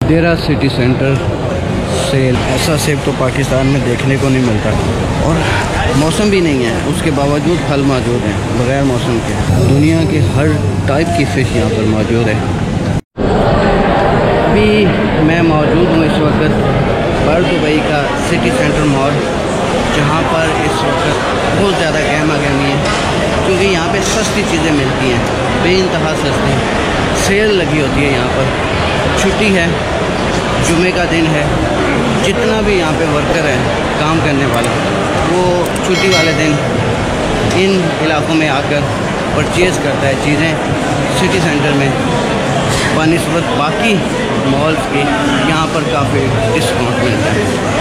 देरा city centre cell. ऐसा सेब तो पाकिस्तान में देखने को नहीं मिलता और मौसम भी नहीं है, उसके बावजूद फल मौजूद हैं बग़ैर मौसम के। दुनिया के हर टाइप की फ़िश यहाँ पर मौजूद है। अभी मैं मौजूद हूँ इस वक्त बर्ड दुबई का सिटी सेंटर मॉल, जहाँ पर इस वक्त बहुत ज़्यादा गहमा गहमी है, क्योंकि यहाँ पे सस्ती चीज़ें मिलती हैं, बेइंतहा सस्ती। सेल लगी होती है यहाँ पर, छुट्टी है, जुमे का दिन है। जितना भी यहाँ पे वर्कर है काम करने वाला, वो छुट्टी वाले दिन इन इलाकों में आकर परचेज़ करता है चीज़ें सिटी सेंटर में। बनिस्बत बाकी मॉल्स के यहाँ पर काफ़ी डिस्काउंट मिलता है।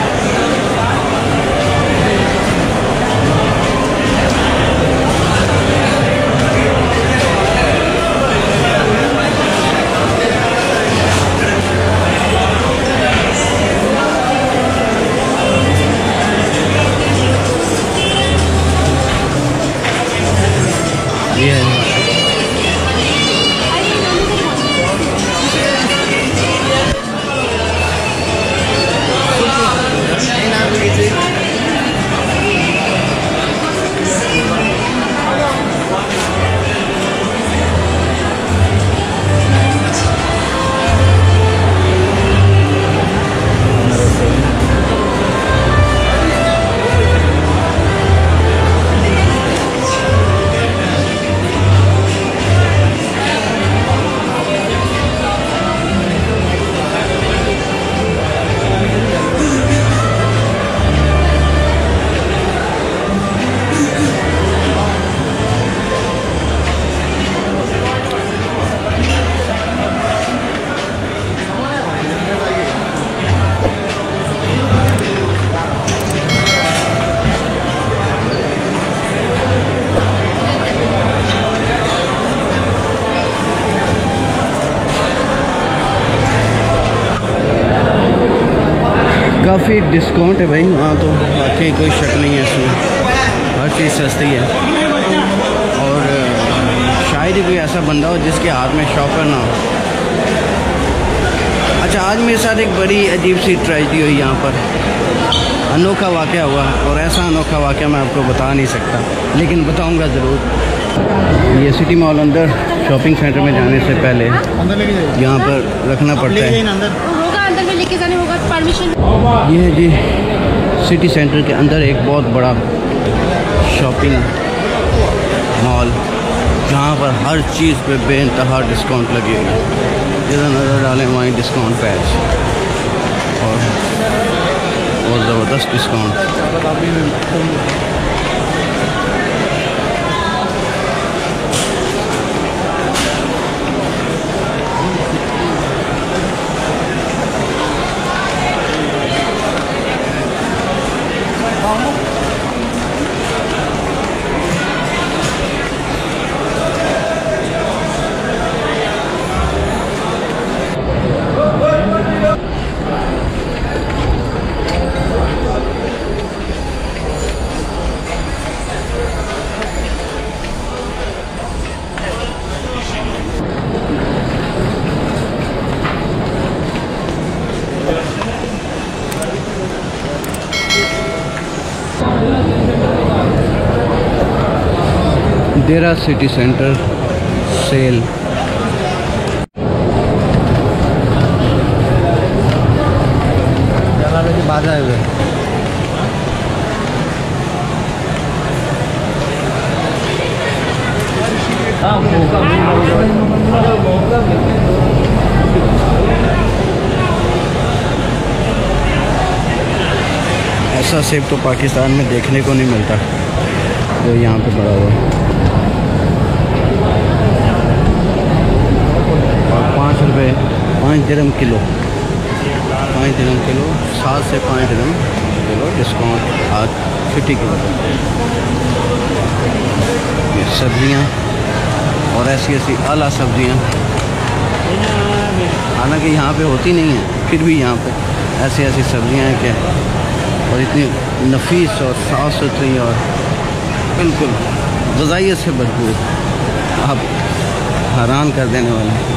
काफ़ी डिस्काउंट है भाई वहाँ तो, बाकी कोई शक नहीं है इसमें, हर चीज़ सस्ती है। और शायद ही कोई ऐसा बंदा हो जिसके हाथ में शॉपर ना हो। अच्छा, आज मेरे साथ एक बड़ी अजीब सी ट्रेजेडी हुई यहाँ पर, अनोखा वाक़या हुआ, और ऐसा अनोखा वाक़या मैं आपको बता नहीं सकता, लेकिन बताऊँगा ज़रूर। ये सिटी मॉल अंदर शॉपिंग सेंटर में जाने से पहले यहाँ पर रखना पड़ता है, परमिशन। ये है जी सिटी सेंटर के अंदर एक बहुत बड़ा शॉपिंग मॉल, जहाँ पर हर चीज़ पे बेइंतहा डिस्काउंट लगी हुई है। जिधर नज़र डालें वहीं डिस्काउंट पैच, और बहुत ज़बरदस्त डिस्काउंट। देरा सिटी सेंटर सेल। बाजार है ऐसा सेब तो पाकिस्तान में देखने को नहीं मिलता जो यहाँ पे पड़ा हुआ है। और 5 रुपये 5 दिरहम किलो, 5 दिरहम किलो, 7 से 5 दिरहम किलो डिस्काउंट आज 50 किलो। ये सब्जियाँ और ऐसी ऐसी आला सब्जियाँ, हालांकि यहाँ पे होती नहीं है, फिर भी यहाँ पे ऐसी ऐसी सब्जियाँ हैं क्या, और इतनी नफीस और साफ़ सुथरी और बिल्कुल ग़िज़ाइयत से भरपूर, आप हैरान कर देने वाले।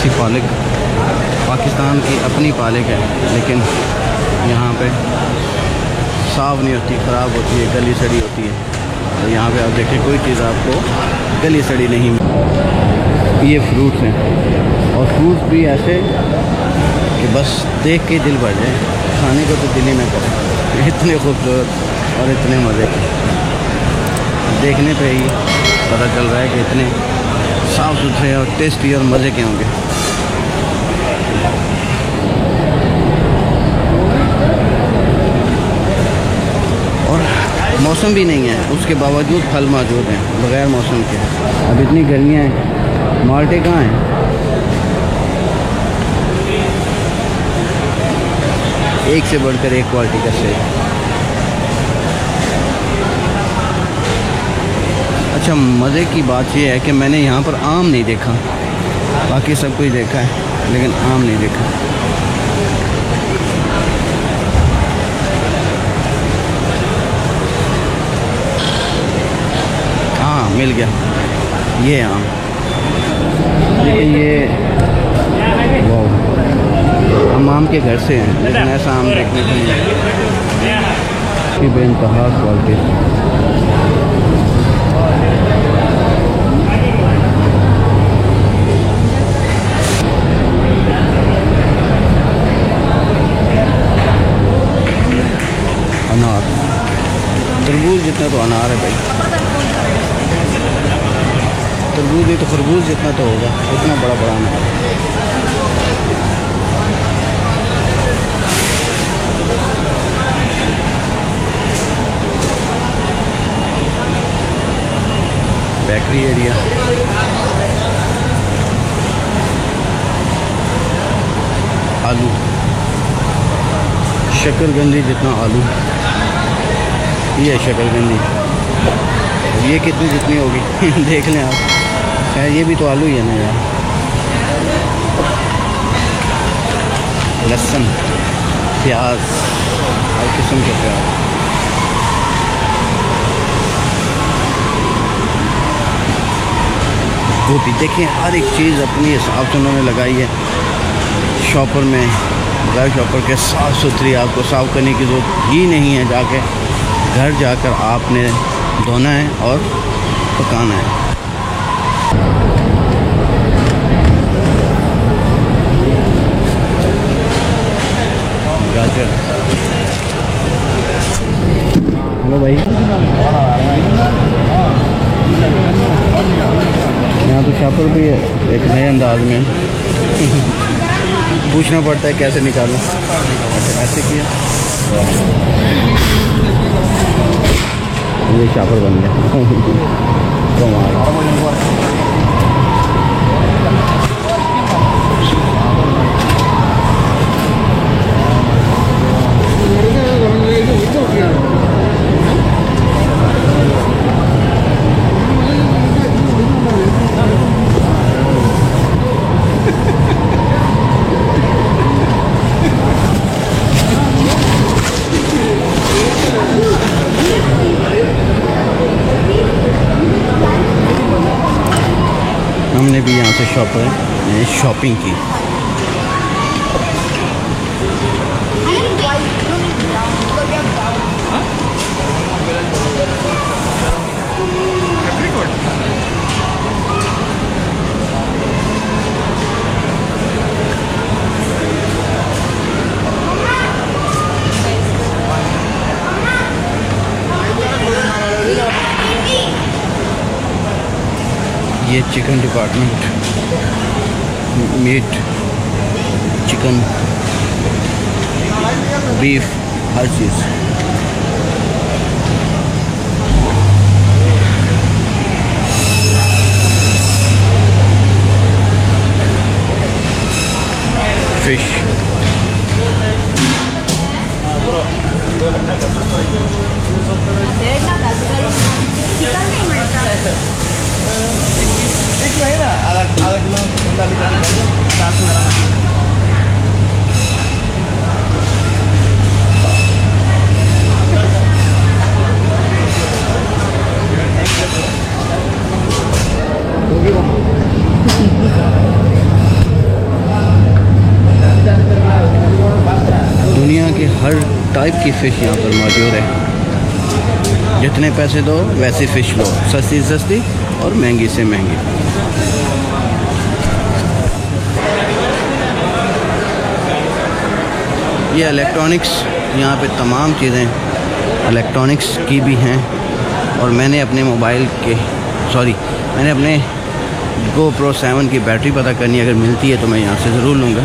ऐसी पालक पाकिस्तान की अपनी पालक है, लेकिन यहाँ पे साफ़ नहीं होती, ख़राब होती है, गली सड़ी होती है। तो यहाँ पे आप देखें कोई चीज़ आपको गली सड़ी नहीं। ये फ्रूट्स हैं, और फ्रूट्स भी ऐसे कि बस देख के दिल भर जाए, खाने को तो दिल ही ना करे। इतने खूबसूरत और इतने मज़े के, देखने पे ही पता चल रहा है कि इतने साफ़ सुथरे और टेस्टी और मज़े के होंगे। और मौसम भी नहीं है, उसके बावजूद फल मौजूद हैं बग़ैर मौसम के। अब इतनी गर्मियाँ हैं, माल्टे कहाँ हैं? एक से बढ़कर एक क्वालिटी का सेब। अच्छा, मज़े की बात यह है कि मैंने यहाँ पर आम नहीं देखा, बाकी सब कुछ देखा है लेकिन आम नहीं देखा। हाँ, मिल गया ये आम, लेकिन ये वाह, हम आम के घर से हैं लेकिन ऐसा आम देखने को नहीं है। बेइंतहा क्वालिटी। अनार, तरबूज जितना तो अनार है भाई, तरबूज नहीं तो खरबूज जितना तो होगा, इतना बड़ा बड़ा अनार। बेकरी एरिया, आलू, शकरकंदी जितना आलू, ये है शकरकंदी। ये कितनी जितनी होगी देख लें आप, खैर ये भी तो आलू ही है ना यार। लहसुन, प्याज, हर किस्म के प्याज। वो भी देखें, हर एक चीज़ अपनी हिसाब से उन्होंने लगाई है। शॉपर में बगैर शॉपर के साफ़ सुथरी, आपको साफ़ करने की ज़रूरत ही नहीं है। जाके घर जाकर आपने धोना है और पकाना है। गाजर, हेलो भाई, यहाँ तो शॉपर भी है एक नए अंदाज में पूछना पड़ता है कैसे निकालूं। अच्छा, ऐसे किया, ये शॉपर बन गया। हमने भी यहाँ से शॉपिंग की। ये chicken department, meat, chicken, beef, हर चीज़। फिश, टाइप की फ़िश यहाँ पर मौजूद है। जितने पैसे दो वैसी फ़िश लो, सस्ती से सस्ती और महंगी से महंगी। ये इलेक्ट्रॉनिक्स, यहाँ पे तमाम चीज़ें इलेक्ट्रॉनिक्स की भी हैं। और मैंने अपने मैंने अपने GoPro 7 की बैटरी पता करनी, अगर मिलती है तो मैं यहाँ से ज़रूर लूँगा।